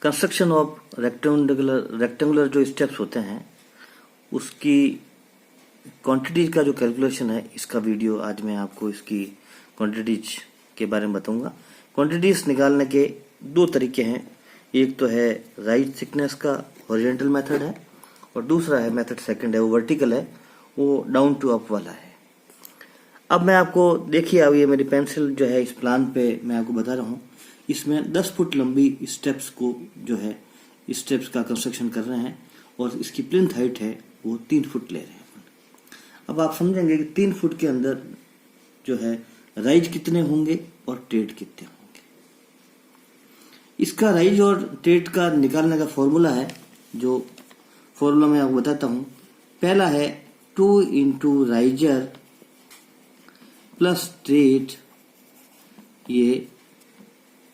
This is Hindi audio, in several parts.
कंस्ट्रक्शन ऑफ रेक्टेंगुलर जो स्टेप्स होते हैं उसकी क्वांटिटीज का जो कैलकुलेशन है, इसका वीडियो आज मैं आपको इसकी क्वांटिटीज के बारे में बताऊंगा। क्वांटिटीज निकालने के दो तरीके हैं, एक तो है राइज थिकनेस का हॉरिजॉन्टल मेथड है और दूसरा है मेथड सेकंड है, वो वर्टिकल है, वो डाउन टू अप वाला है। अब मैं आपको देखिए, अब ये मेरी पेंसिल जो है इस प्लान पे मैं आपको बता रहा हूँ, इसमें 10 फुट लंबी स्टेप्स को जो है स्टेप्स का कंस्ट्रक्शन कर रहे हैं और इसकी प्लिंथ हाइट है वो 3 फुट ले रहे हैं। अब आप समझेंगे कि 3 फुट के अंदर जो है राइज कितने होंगे और ट्रेड कितने होंगे। इसका राइज और ट्रेड का निकालने का फॉर्मूला है, जो फॉर्मूला मैं आपको बताता हूं। पहला है 2 इंटू राइजर प्लस ट्रेड, ये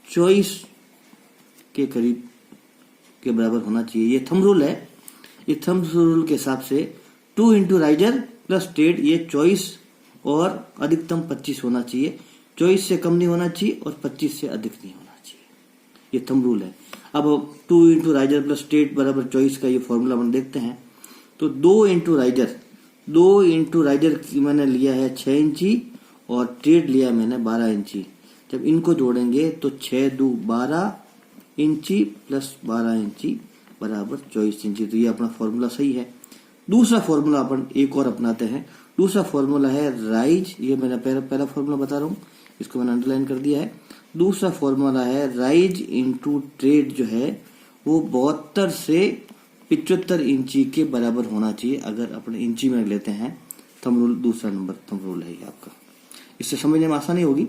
24 के करीब के बराबर होना चाहिए। ये थंब रूल है, ये थंब रूल के हिसाब से 2 इंटू राइजर प्लस ट्रेड, ये 24 और अधिकतम 25 होना चाहिए। 24 से कम नहीं होना चाहिए और 25 से अधिक नहीं होना चाहिए, ये थंब रूल है। अब 2 इंटू राइजर प्लस ट्रेड बराबर 24 का ये फॉर्मूला हम देखते हैं। तो 2 इंटू राइजर की मैंने लिया है 6 इंची और ट्रेड लिया है मैंने 12 इंची। जब इनको जोड़ेंगे तो 6 2 12 इंची प्लस 12 इंची बराबर 24 इंची। तो ये अपना फॉर्मूला सही है। दूसरा फॉर्मूला अपन एक और अपनाते हैं। दूसरा फॉर्मूला है राइज, ये मैंने पहला फॉर्मूला बता रहा हूँ, इसको मैंने अंडरलाइन कर दिया है। दूसरा फॉर्मूला है राइज इंटू ट्रेड, जो है वो 72 से 75 इंची के बराबर होना चाहिए। अगर अपने इंची में लेते हैं थंब रूल, दूसरा नंबर थंब रूल है ये आपका। इससे समझने में आसानी होगी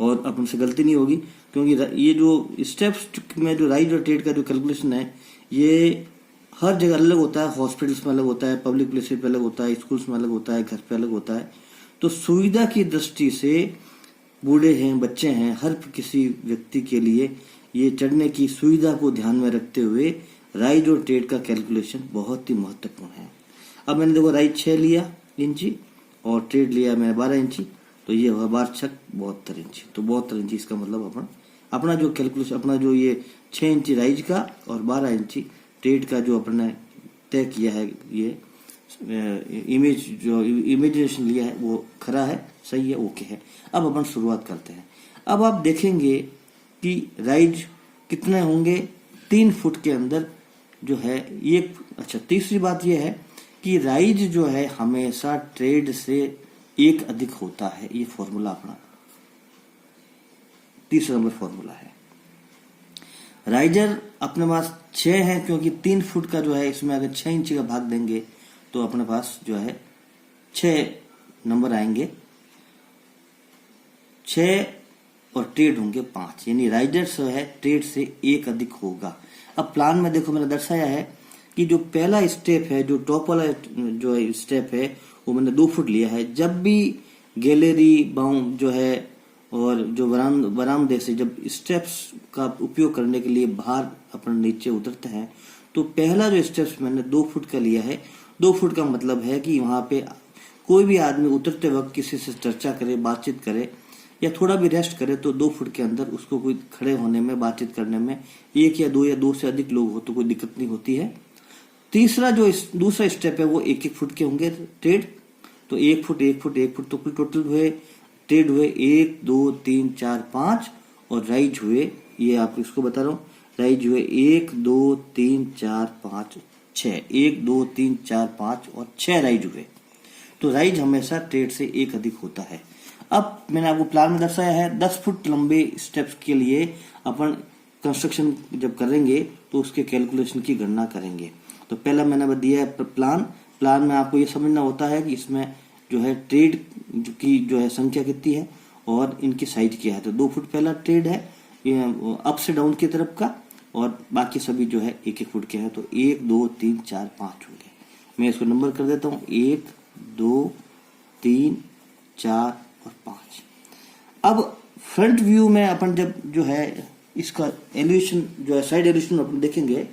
और अपन से गलती नहीं होगी, क्योंकि ये जो स्टेप्स में जो राइज और ट्रेड का जो कैलकुलेशन है ये हर जगह अलग होता है। हॉस्पिटल्स में अलग होता है, पब्लिक प्लेसेस पे अलग होता है, स्कूल्स में अलग होता है, घर पे अलग होता है। तो सुविधा की दृष्टि से बूढ़े हैं, बच्चे हैं, हर किसी व्यक्ति के लिए ये चढ़ने की सुविधा को ध्यान में रखते हुए राइज और ट्रेड का कैलकुलेशन बहुत ही महत्वपूर्ण है। अब मैंने देखो राइज 6 लिया इंची और ट्रेड लिया मैंने 12 इंची, तो ये हुआ 12 6 72 इंची। तो 72 इंची इसका मतलब अपना जो कैलकुलेशन, अपना जो ये 6 इंची राइज का और 12 इंची ट्रेड का जो अपने तय किया है, ये इमेजिनेशन लिया है, वो खरा है, सही है, ओके है। अब अपन शुरुआत करते हैं। अब आप देखेंगे कि राइज कितने होंगे 3 फुट के अंदर जो है ये। अच्छा, तीसरी बात ये है कि राइज जो है हमेशा ट्रेड से 1 अधिक होता है। ये फॉर्मूला अपना तीसरा नंबर फॉर्मूला है। राइजर अपने पास 6 है, क्योंकि 3 फुट का जो है इसमें अगर 6 इंची का भाग देंगे तो अपने पास जो है 6 नंबर आएंगे, 6 और ट्रेड होंगे 5, यानी राइजर जो है ट्रेड से 1 अधिक होगा। अब प्लान में देखो मैंने दर्शाया है कि जो पहला स्टेप है, जो टॉप वाला जो स्टेप है, वो मैंने 2 फुट लिया है। जब भी गैलरी बाउंड जो है और जो बरामदे से जब स्टेप्स का उपयोग करने के लिए बाहर अपन नीचे उतरते हैं, तो पहला जो स्टेप्स मैंने 2 फुट का लिया है। 2 फुट का मतलब है कि वहां पे कोई भी आदमी उतरते वक्त किसी से चर्चा करे, बातचीत करे या थोड़ा भी रेस्ट करे, तो 2 फुट के अंदर उसको कोई खड़े होने में, बातचीत करने में 1 या 2 से अधिक लोग हो तो कोई दिक्कत नहीं होती है। तीसरा जो दूसरा स्टेप है वो 1 फुट के होंगे ट्रेड। तो 1 फुट 1 फुट 1 फुट, तो कुल टोटल हुए ट्रेड हुए 1 2 3 4 5 और राइज हुए, ये आपको इसको बता रहा हूँ, राइज हुए 1 2 3 4 5 6, 1 2 3 4 5 और 6 राइज हुए। तो राइज हमेशा ट्रेड से 1 अधिक होता है। अब मैंने आपको प्लान में दर्शाया है 10 फुट लंबे स्टेप्स के लिए अपन कंस्ट्रक्शन जब करेंगे तो उसके कैलकुलेशन की गणना करेंगे। तो पहला मैंने दिया है प्लान में आपको ये समझना होता है कि इसमें जो है ट्रेड की जो है संख्या कितनी है और इनकी साइज क्या है। तो 2 फुट पहला ट्रेड है अप से डाउन की तरफ का, और बाकी सभी जो है 1 फुट के हैं। तो 1 2 3 4 5 होंगे। मैं इसको नंबर कर देता हूँ, 1 2 3 4 और 5। अब फ्रंट व्यू में अपन जब जो है इसका एलिवेशन जो है साइड एलिवेशन अपन देखेंगे,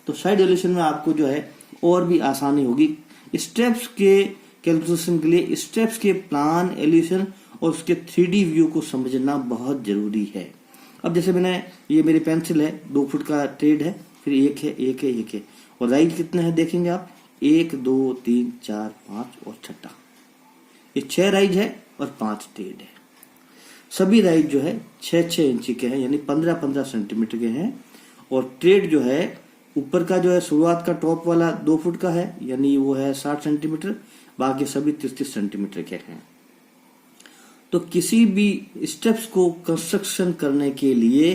तो साइड एलिवेशन में आपको जो है और भी आसानी होगी। स्टेप्स के कैलकुलेशन के लिए स्टेप्स के प्लान, एलिवेशन और उसके 3D व्यू को समझना बहुत जरूरी है। अब जैसे मैंने, ये मेरी पेंसिल है, 2 फुट का ट्रेड है, फिर एक है, एक है, एक है, और राइज कितने हैं देखेंगे आप, 1 2 3 4 5 और छठा, ये 6 राइज है और 5 ट्रेड है। सभी राइज जो है 6-6 इंची के हैं, यानी 15-15 सेंटीमीटर के हैं, और ट्रेड जो है ऊपर का जो है शुरुआत का टॉप वाला 2 फुट का है, यानी वो है 60 सेंटीमीटर, बाकी सभी 30-30 सेंटीमीटर के हैं। तो किसी भी स्टेप्स को कंस्ट्रक्शन करने के लिए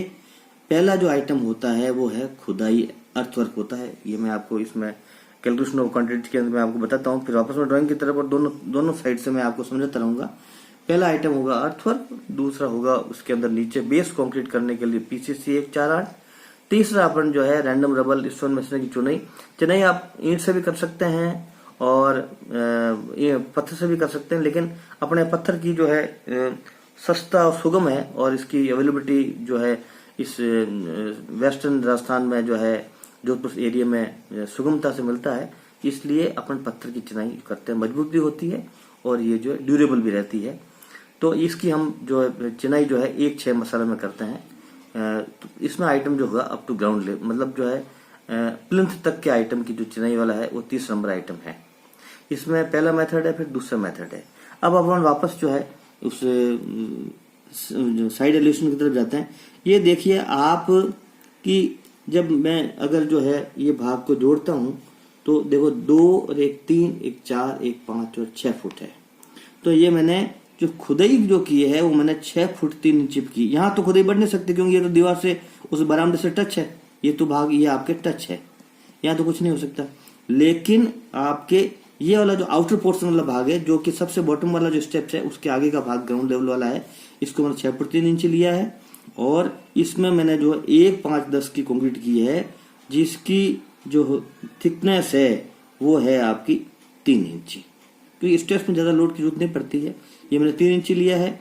पहला जो आइटम होता है वो है खुदाई, अर्थवर्क होता है। ये मैं आपको इसमें कैलकुलेशन ऑफ क्वांटिटी के अंदर मैं आपको बताता हूँ, फिर वापस में ड्राइंग की तरफ, और दोनों साइड से मैं आपको समझाता रहूंगा। पहला आइटम होगा अर्थवर्क, दूसरा होगा उसके अंदर नीचे बेस कंक्रीट करने के लिए पीसीसी 148, तीसरा अपन जो है रैंडम रबल स्टोन मेसनरी की चुनाई आप ईंट से भी कर सकते हैं और ये पत्थर से भी कर सकते हैं, लेकिन अपने पत्थर की जो है सस्ता और सुगम है, और इसकी अवेलेबिलिटी जो है इस वेस्टर्न राजस्थान में जो है जोधपुर एरिया में सुगमता से मिलता है, इसलिए अपन पत्थर की चिनाई करते हैं, मजबूत भी होती है और ये जो है ड्यूरेबल भी रहती है। तो इसकी हम जो है चिनाई जो है 1-6 मसाला में करते हैं। तो इसमें आइटम जो होगा अप टू ग्राउंड लेवल, मतलब जो है प्लिंथ तक के आइटम की जो चिनाई वाला है वो 30 नंबर आइटम है। इसमें पहला मेथड है, फिर दूसरा मेथड है। अब अपन वापस जो है उस साइड एलिवेशन की तरफ जाते हैं। ये देखिए आप कि जब मैं अगर जो है ये भाग को जोड़ता हूं तो देखो 2 और 1 3, 1 4, 1 5 और 6 फुट है। तो ये मैंने जो खुदाई जो की है वो मैंने 6 फुट 3 इंच की। यहाँ तो खुदाई बढ़ नहीं सकती क्योंकि ये तो दीवार से उस बरामदे से टच है, ये तो भाग ये आपके टच है, यहाँ तो कुछ नहीं हो सकता। लेकिन आपके ये वाला जो आउटर पोर्शन वाला भाग है, जो कि सबसे बॉटम वाला जो स्टेप्स है उसके आगे का भाग ग्राउंड लेवल वाला है, इसको मैंने 6 फुट 3 इंच लिया है। और इसमें मैंने जो 1 5 10 की कंक्रीट की है, जिसकी जो थिकनेस है वो है आपकी 3 इंची, क्योंकि स्टेप्स में ज्यादा लोड की जरूरत नहीं पड़ती है। ये मैंने 3 इंची लिया है।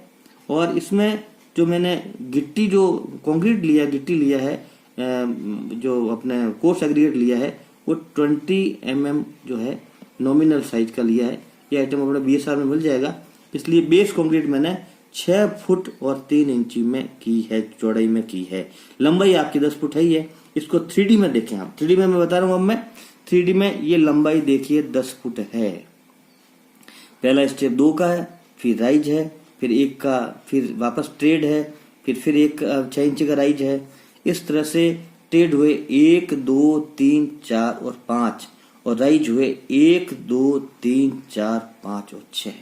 और इसमें जो मैंने गिट्टी जो कंक्रीट लिया, गिट्टी लिया है, जो अपने कोर्स एग्रीगेट लिया है वो 20 mm जो है नॉमिनल साइज का लिया है। ये आइटम अपने BSR में मिल जाएगा। इसलिए बेस कंक्रीट मैंने 6 फुट और 3 इंची में की है, चौड़ाई में की है। लंबाई आपकी 10 फुट है ही है। इसको 3D में देखें आप, 3D में मैं बता रहा हूं। अब मैं 3D में ये लंबाई देखिए 10 फुट है। पहला स्टेप 2 का है, फिर राइज है, फिर 1 का, फिर वापस ट्रेड है, फिर एक 6 इंच का राइज है। इस तरह से ट्रेड हुए 1 2 3 4 और 5, और राइज हुए 1 2 3 4 5 और 6।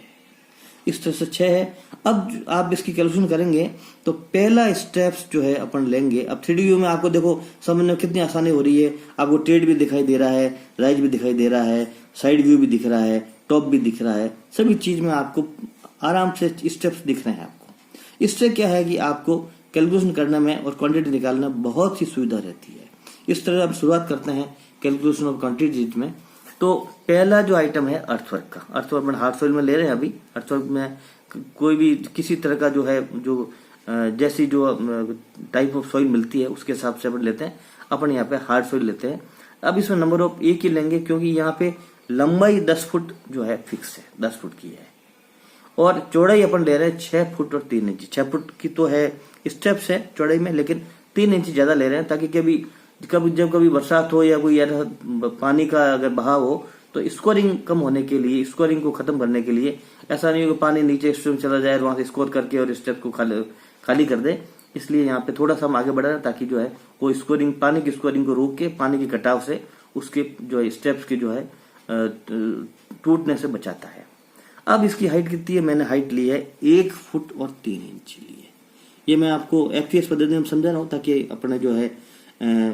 इस तरह से 6 है। अब आप इसकी कैलकुलेशन करेंगे तो पहला स्टेप्स जो है अपन लेंगे। अब 3D व्यू में आपको देखो समझने में कितनी आसानी हो रही है। आपको ट्रेड भी दिखाई दे रहा है, राइज भी दिखाई दे रहा है, साइड व्यू भी दिख रहा है, टॉप भी दिख रहा है, सभी चीज में आपको आराम से स्टेप्स दिख रहे हैं आपको। इससे क्या है कि आपको कैलकुलेशन करने में और क्वांटिटी निकालना बहुत ही सुविधा रहती है। इस तरह अब शुरुआत करते हैं कैलकुलेशन ऑफ क्वांटिटी में। तो पहला जो आइटम है अर्थवर्क का, अर्थवर्क में हार्ड सॉइल में ले रहे हैं अभी। अर्थवर्क में कोई भी किसी तरह का जो है, जो जैसी जो टाइप ऑफ सॉइल मिलती है उसके हिसाब से अपन लेते हैं। अपन यहाँ पे हार्ड सॉइल लेते हैं। अब इसमें नंबर ऑफ एक ही लेंगे क्योंकि यहाँ पे लंबाई 10 फुट जो है फिक्स है, 10 फुट की है, और चौड़ाई अपन ले रहे हैं 6 फुट और 3 इंच। 6 फुट की तो है स्टेप्स है चौड़ाई में, लेकिन 3 इंच ज्यादा ले रहे हैं ताकि जब कभी बरसात हो या कोई पानी का अगर बहाव हो तो स्कोरिंग कम होने के लिए, स्कोरिंग को खत्म करने के लिए, ऐसा नहीं हो कि पानी नीचे स्ट्रीम चला जाए और वहां से स्कोर करके और स्टेप को खाली कर दे। इसलिए यहाँ पे थोड़ा सा हम आगे बढ़ा रहे हैं ताकि जो है वो स्कोरिंग, पानी की स्कोरिंग को रोक के पानी के कटाव से उसके जो है स्टेप्स की जो है टूटने से बचाता है। अब इसकी हाइट कितनी है? मैंने हाइट ली है 1 फुट और 3 इंच ली है। ये मैं आपको FPS पद्धति में समझा रहा हूँ ताकि अपना जो है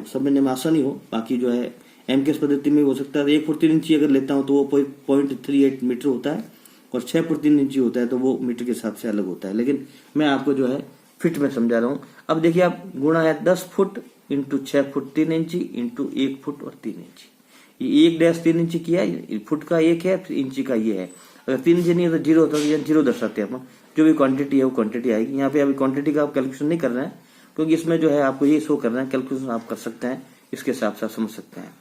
समझने में आसानी हो। बाकी जो है MKS पद्धति में हो सकता है 1 फुट 3 इंची अगर लेता हूँ तो वो 0.38 मीटर होता है, और 6 फुट 3 इंची होता है तो वो मीटर के हिसाब से अलग होता है। लेकिन मैं आपको जो है फिट में समझा रहा हूँ। अब देखिए आप गुणा है 10 फुट इंटू 6 फुट 3 इंची इंटू 1 फुट और 3 इंची। ये 1-3 इंची किया है, फुट का 1 है, फिर इंची का ये है। अगर 3 इंची नहीं है तो 0 होता है, 0 दर्शाते हैं अपन। जो भी क्वांटिटी है वो क्वांटिटी आएगी। यहाँ पे अभी क्वांटिटी का आप कैलकुलेशन नहीं कर रहे हैं क्योंकि इसमें जो है आपको ये शो कर रहे हैं। कैलकुलेशन आप कर सकते हैं, इसके हिसाब से आप समझ सकते हैं।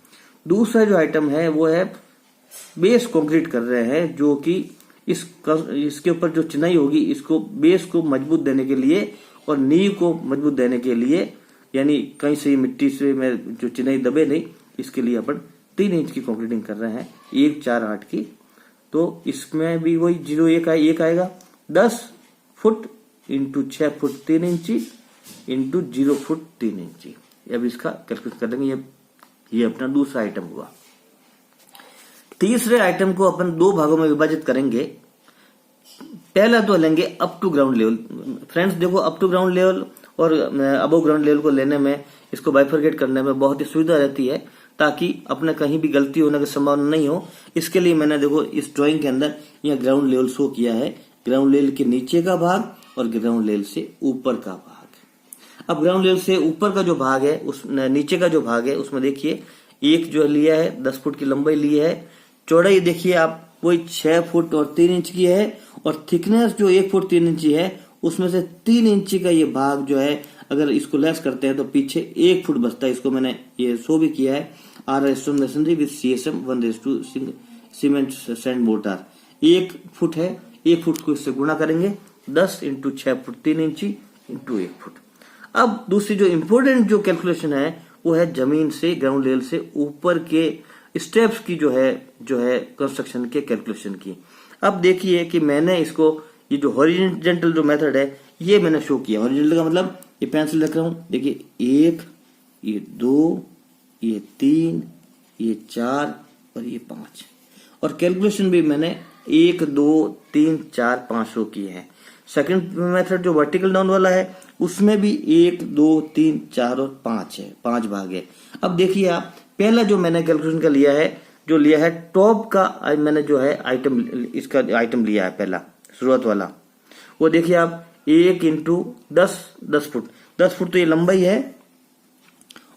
दूसरा जो आइटम है वो है बेस कंक्रीट कर रहे हैं, जो कि इसके ऊपर जो चिनाई होगी इसको बेस को मजबूत देने के लिए और नींव को मजबूत देने के लिए, यानी कहीं से मिट्टी से में जो चिनाई दबे नहीं, इसके लिए अपन 3 इंच की कंक्रीटिंग कर रहे हैं, 1, 4, 8 की। तो इसमें भी वही 0.1 आएगा, 10 फुट इंटू 6 फुट 3 इंची इंटू 0 फुट 3 इंची। अब इसका कैलकुलेट कर देंगे। ये अपना दूसरा आइटम हुआ। तीसरे आइटम को अपन 2 भागों में विभाजित करेंगे। पहला तो लेंगे up to ground level. Friends देखो, अप टू ग्राउंड लेवल और अबव ग्राउंड लेवल को लेने में, इसको बाइफरकेट करने में बहुत ही सुविधा रहती है, ताकि अपने कहीं भी गलती होने की संभावना नहीं हो। इसके लिए मैंने देखो इस ड्राइंग के अंदर यह ग्राउंड लेवल शो किया है, ग्राउंड लेवल के नीचे का भाग और ग्राउंड लेवल से ऊपर का भाग। अब ग्राउंड लेवल से ऊपर का जो भाग है, उस नीचे का जो भाग है, उसमें देखिए एक जो लिया है 10 फुट की लंबाई ली है, चौड़ाई देखिए आप वही 6 फुट और 3 इंच की है, और थिकनेस जो 1 फुट 3 इंची है, उसमें से 3 इंची का ये भाग जो है, अगर इसको लेस करते हैं तो पीछे 1 फुट बचता है। इसको मैंने ये शो भी किया है, R stone masonry with CSM 1:2 cement sand mortar. 1 foot है, 1 फुट को इससे गुणा करेंगे, 10 इंटू 6 फुट 3 इंची इंटू 1 फुट। अब दूसरी जो इम्पोर्टेंट जो कैलकुलेशन है, वो है जमीन से, ग्राउंड लेवल से ऊपर के स्टेप्स की जो है कंस्ट्रक्शन के कैलकुलेशन की। अब देखिए कि मैंने इसको, ये जो हॉरिजॉन्टल जो मेथड है, ये मैंने शो किया। हॉरिजॉन्टल का मतलब, ये पेंसिल रख रहा हूं, देखिए 1, ये 2, ये 3, ये 4 और ये 5। और कैलकुलेशन भी मैंने 1, 2, 3, 4, 5 शो किए हैं। सेकंड मेथड जो वर्टिकल डाउन वाला है, उसमें भी 1, 2, 3, 4 और 5 है, 5 भाग है। अब देखिए आप, पहला जो मैंने कैलकुलेशन का लिया है, जो लिया है टॉप का, मैंने जो है आइटम, इसका आइटम लिया है पहला शुरुआत वाला, वो देखिए आप 1 इंटू 10 फुट, 10 फुट तो ये लंबाई है,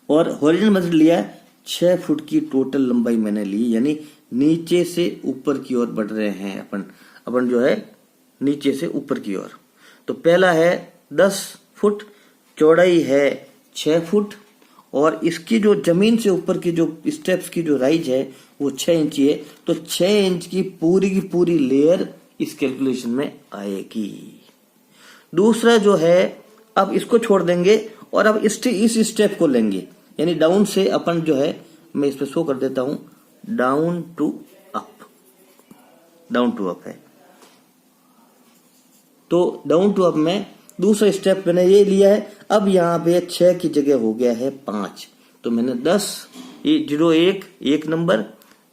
और हॉरिजॉन्टल मेथड लिया है 6 फुट की टोटल लंबाई मैंने ली, यानी नीचे से ऊपर की ओर बढ़ रहे हैं अपन जो है नीचे से ऊपर की ओर। तो पहला है 10 फुट, चौड़ाई है 6 फुट, और इसकी जो जमीन से ऊपर की जो स्टेप्स की जो राइज है वो 6 इंची है। तो 6 इंच की पूरी लेयर इस कैलकुलेशन में आएगी। दूसरा जो है, अब इसको छोड़ देंगे और अब इस स्टेप को लेंगे, यानी डाउन से अपन जो है, मैं इस पे शो कर देता हूं, डाउन टू अप है। तो डाउन टू अप में दूसरा स्टेप मैंने ये लिया है। अब यहाँ पे 6 की जगह हो गया है 5, तो मैंने 10, ये 1 नंबर,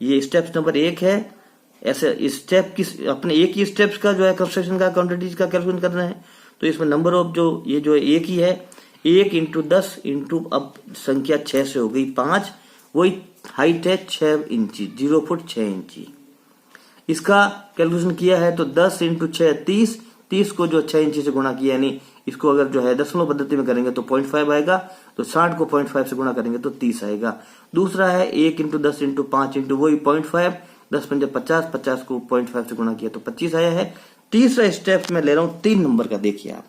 ये स्टेप नंबर 1 है। ऐसे स्टेप की अपने एक ही स्टेप्स का जो है कंस्ट्रक्शन का क्वांटिटीज का कैलकुलेट करना है। तो इसमें नंबर ऑफ ये जो एक ही है, 1 इंटू 10 इंटू, अब संख्या 6 से हो गई 5, वही हाइट है 6 इंची, 0 फुट 6 इंची। इसका कैलकुलेशन किया है तो 10 इंटू 6 30 को जो 6 इंची से गुणा किया, यानी इसको अगर जो है दशमलव पद्धति में करेंगे तो 0.5 आएगा, तो 60 को 0.5 से गुणा करेंगे तो 30 आएगा। दूसरा है 1 इंटू 10 इंटू 5 इंटू वही 0.5, 10 पंजे 50, 50 को 0.5 से गुणा किया तो 25 आया है। तीसरा स्टेप में ले रहा हूं 3 नंबर का। देखिए आप,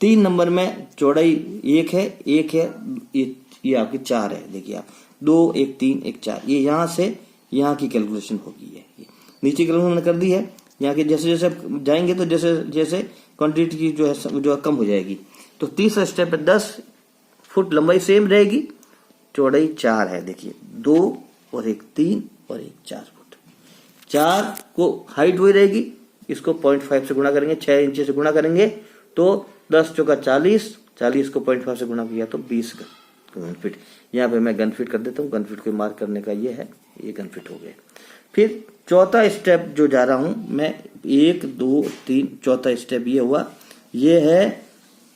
3 नंबर में चौड़ाई 1 है, ये आपकी 4 है। देखिए आप, 2, 1, 3, 1, 4, ये यहां से यहां की कैलकुलेशन होगी है। नीचे कैलकुलेशन कर दी है, यहाँ के जैसे जैसे जाएंगे तो जैसे जैसे क्वांटिटी की जो है कम हो जाएगी। तो तीसरा स्टेप है 10 फुट लंबाई सेम रहेगी, चौड़ाई 4 है। देखिए 2 और 1 3 और 1 4 फुट, 4 को हाइट वही रहेगी, इसको 0.5 से गुणा करेंगे, 6 इंची से गुणा करेंगे तो 10 चौका 40, 40 को 0.5 से गुणा किया तो 20 गन फीट। यहाँ पे मैं गन फीट कर देता हूँ, गन फीट को मार्क करने का ये है, ये गन फीट हो गए। फिर चौथा स्टेप जो जा रहा हूं मैं, 1 2 3, चौथा स्टेप ये हुआ, ये है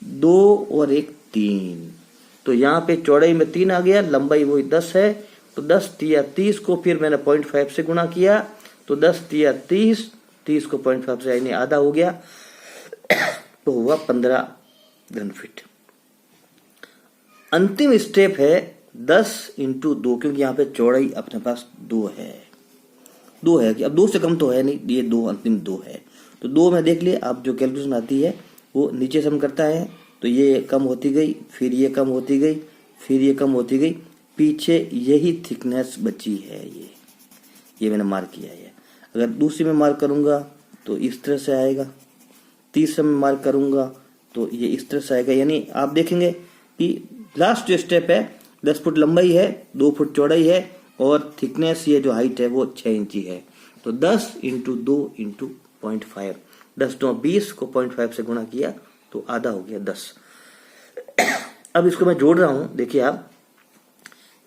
2 और 1 3। तो यहाँ पे चौड़ाई में 3 आ गया, लंबाई वही 10 है, तो 10 तिया 30 को फिर मैंने 0.5 से गुणा किया, तो 10 तिया 30, 30 को 0.5 से यानी आधा हो गया, तो हुआ 15 घन फीट। अंतिम स्टेप है 10 इंटू 2, क्योंकि यहाँ पे चौड़ाई अपने पास 2 है कि अब 2 से कम तो है नहीं, ये 2 अंतिम 2 है। तो 2 में देख लिए आप, जो कैलकुलेशन आती है वो नीचे सम करता है, तो ये कम होती गई, फिर ये कम होती गई, फिर ये कम होती गई, पीछे यही थिकनेस बची है। ये मैंने मार्क किया है। अगर दूसरी में मार्क करूंगा तो इस तरह से आएगा, तीसरे में मार्क करूंगा तो ये इस तरह से आएगा। यानी आप देखेंगे कि लास्ट जो स्टेप है 10 फुट लंबाई है, 2 फुट चौड़ाई है और थिकनेस ये जो हाइट है वो 6 इंची है। तो 10 इंटू 2 इंटू 0.5, 10 2 20 को 0.5 से गुणा किया तो आधा हो गया 10। अब इसको मैं जोड़ रहा हूं, देखिए आप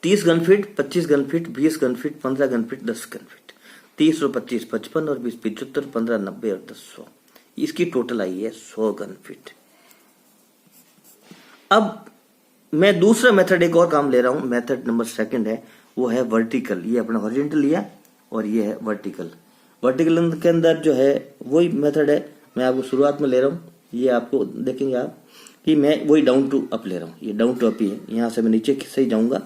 30 घन फीट, 25 घन फीट, 20 घन फीट, 15 घन फीट, 10 घन फीट, 30 और 25 55 और 20 75, 15 90 और 10 100, इसकी टोटल आई है 100 घन फीट। अब मैं दूसरा मेथड एक और काम ले रहा हूं, मेथड नंबर 2 है, वो है वर्टिकल। ये अपना हॉरिजॉन्टल लिया और ये है वर्टिकल। वर्टिकल के अंदर जो है वही मेथड है, मैं आपको शुरुआत में ले रहा हूं। ये आपको देखेंगे आप कि मैं वही डाउन टू अप ले रहा हूं, ये डाउन टू अप ही है, यहां से मैं नीचे से ही जाऊंगा।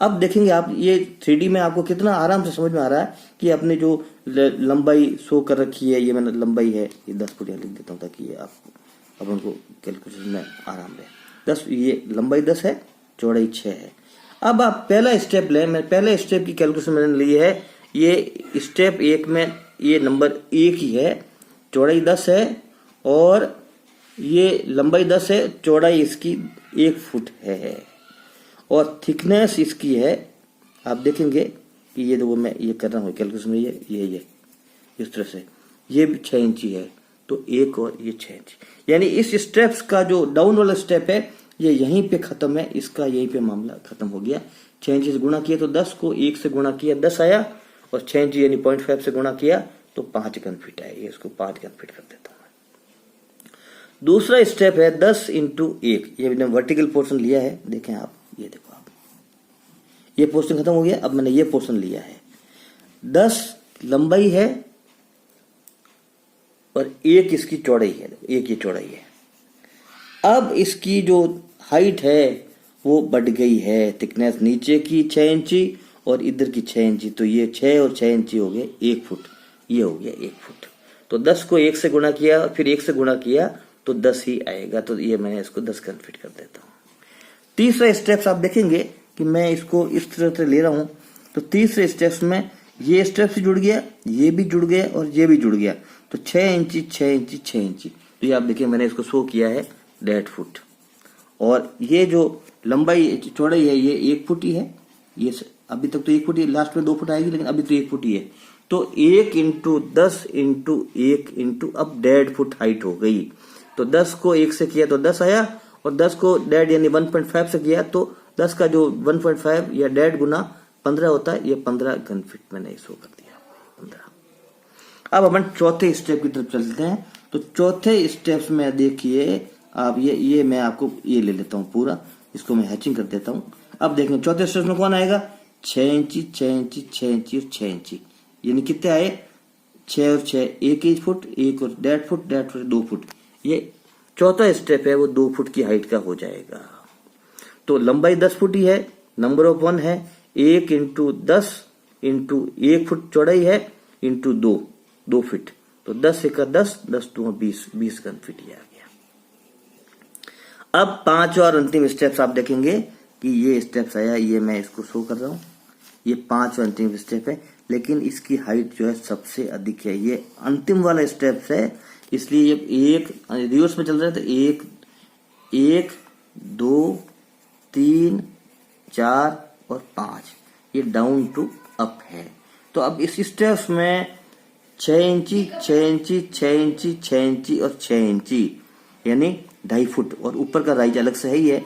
अब देखेंगे आप ये 3D में आपको कितना आराम से समझ में आ रहा है कि अपने जो लंबाई शो कर रखी है, ये मैंने लंबाई है ये 10 फुट लिख देता हूँ ताकि ये आपको अपन को कैलकुलेशन में आराम रहे। 10 ये लंबाई 10 है, चौड़ाई 6 है। अब आप पहला स्टेप लें, मैं पहले स्टेप की कैलकुलेशन मैंने ली है। ये स्टेप 1 में ये नंबर 1 ही है, चौड़ाई 10 है और ये लंबाई 10 है, चौड़ाई इसकी 1 फुट है और थिकनेस इसकी है, आप देखेंगे कि ये देखो मैं ये कर रहा हूँ कैलकुलेशन में, ये इस तरह से ये भी 6 इंची है, तो 1 और ये 6 इंची। यानी इस स्टेप्स का जो डाउन वाला स्टेप है ये यहीं पे खत्म है, इसका यहीं पे मामला खत्म हो गया। 6 इंची से गुणा किया तो 10 को 1 से गुणा किया 10 आया और 6 इंची यानी 0.5 से गुणा किया तो 5 घन फीट आया। ये इसको 5 घन फीट कर देता हूँ। दूसरा स्टेप है 10 इंटू 1, ये मैंने वर्टिकल पोर्शन लिया है, देखें आप, ये देखो आप, ये पोर्शन खत्म हो गया। अब मैंने ये पोर्शन लिया है, 10 लंबाई है और 1 इसकी चौड़ाई है, 1 ये चौड़ाई है। अब इसकी जो हाइट है वो बढ़ गई है, थिकनेस नीचे की 6 इंची और इधर की 6 इंची, तो ये 6 और 6 इंची हो गए 1 फुट, ये हो गया 1 फुट। तो 10 को 1 से गुणा किया, फिर 1 से गुणा किया तो 10 ही आएगा, तो ये मैं इसको 10 घन फीट कर देता हूँ। तीसरा स्टेप्स आप देखेंगे कि मैं इसको इस तरह से ले रहा हूँ, तो तीसरे स्टेप्स में ये स्टेप से जुड़ गया, ये भी जुड़ गया और ये भी जुड़ गया, तो 6 इंची 6 इंची 6 इंची, तो ये आप देखिए मैंने इसको शो किया है 1.5 फुट। और ये जो लंबाई चौड़ाई है ये 1 फुट ही है, ये अभी तक तो 1 फुट ही, लास्ट में 2 फुट आएगी लेकिन अभी तो 1 फुट ही है। तो 1 इंटू 10 इंटू 1 इंटू अब 1.5 फुट हाइट हो गई। तो 10 को 1 से किया तो 10 आया और 10 को 1.5 यानी 1.5 से किया तो 10 का जो 1.5 या 1.5 गुना 15 होता है, ये 15 घन फीट मैंने शो कर दिया 15। अब अपन चौथे स्टेप की तरफ चलते हैं। तो चौथे स्टेप्स में देखिए आप, ये मैं आपको ये ले लेता हूँ पूरा, इसको मैं हैचिंग कर देता हूँ। अब देखें चौथे स्टेप में कौन आएगा, 6 इंची 6 इंची 6 इंची और 6 इंची, यानी कितने आए 6 और 6 1 फुट, 1 और 1.5 फुट 1.5 फुट 2 फुट। ये चौथा स्टेप है वो 2 फुट की हाइट का हो जाएगा। तो लंबाई 10 फुट ही है, नंबर ऑफ 1 है, 1 इंटू 10 इंटू 1 फुट चौड़ाई है इंटू 2 फीट, तो 10 1 10 10 2 20 घन फीट ही आ गया। अब 5 और अंतिम स्टेप्स आप देखेंगे कि ये स्टेप्स आया, ये मैं इसको शो कर रहा हूं, ये 5 अंतिम स्टेप है, लेकिन इसकी हाइट जो है सबसे अधिक है, ये अंतिम वाला स्टेप्स है, इसलिए ये एक रिवर्स में चल रहा है। तो 1 2 3 4 और 5 ये डाउन टू अप है। तो अब इस स्टेप्स में 6 इंची 6 इंची 6 इंची 6 इंची और 6 इंची यानी 2.5 फुट, और ऊपर का राइज अलग से है ही है,